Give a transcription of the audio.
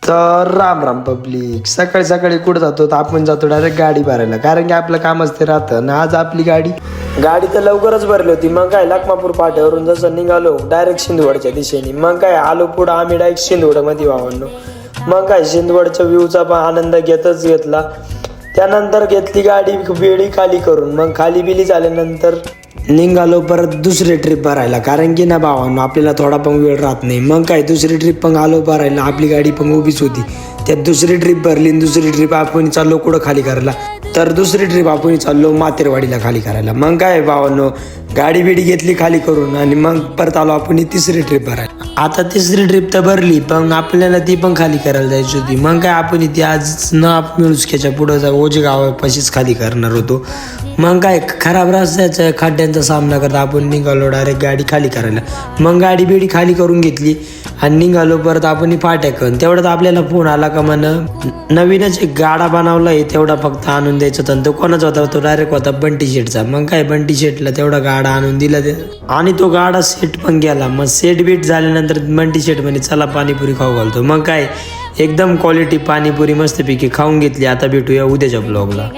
तर राम राम पब्लिक. सकाळी सकाळी कुठं जातो तर आपण जातो डायरेक्ट गाडी भरायला, कारण की आपलं कामच ते राहतं ना. आज आपली गाडी तर लवकरच भरली होती. मग काय लखमापूर पाट्यावरून जसं निघालो डायरेक्ट शिंदवडच्या दिशेने, मग काय आलो पुढं आम्ही डायरेक्ट शिंदवडमध्ये वावरलो. मग काय शिंदवडच्या व्ह्यूचा पण आनंद घेतला. त्यानंतर घेतली गाडी बेडी खाली करून, मग खाली बिली झाल्यानंतर निघालो परत दुसरी ट्रिप भरायला, कारण की ना भावांनो आपल्याला थोडा पण वेळ राहत नाही. मग काय दुसरी ट्रिप पण आलो भरायला, आपली गाडी पण उभीच होती. त्यात दुसरी ट्रिप भरली. दुसरी ट्रिप आपण चाललो कुठं खाली करायला, तर दुसरी ट्रिप आपण चाललो मातेरवाडीला खाली करायला. मग काय भावांनो गाडी बिडी घेतली खाली करून आणि मग परत आलो आपण तिसरी ट्रिप भरायला. आता तिसरी ट्रिप तर भरली, पण आपल्याला ती पण खाली करायला जायची होती. मग काय आपण ती आज न मिळुसक्याच्या पुढं जा ओझे गावापाशीच खाली करणार होतो. मग काय खराब रस्त्याच्या खड्ड्यांचा सामना करता आपण निघालो डायरेक्ट गाडी खाली करायला. मग गाडी बिडी खाली करून घेतली आणि निघालो परत आपण फाट्याकन. तेवढ्यात आपल्याला फोन आला का म्हण नवीनच एक गाडा बनवला आहे, तेवढा फक्त आणून द्यायचा होता. तो कोणाचा होता? तो डायरेक्ट होता बंटी शेटचा. मग काय बंटी शेटला तेवढा गाडा आणून दिला आणि तो गाडा सेट पण गेला. मग सेट बीट झाल्यानंतर बंटी शेट म्हणे चला पाणीपुरी खाऊ घालतो. मग काय एकदम क्वालिटी पाणीपुरी मस्तपैकी खाऊन घेतली. आता भेटूया उद्याच्या ब्लॉगला.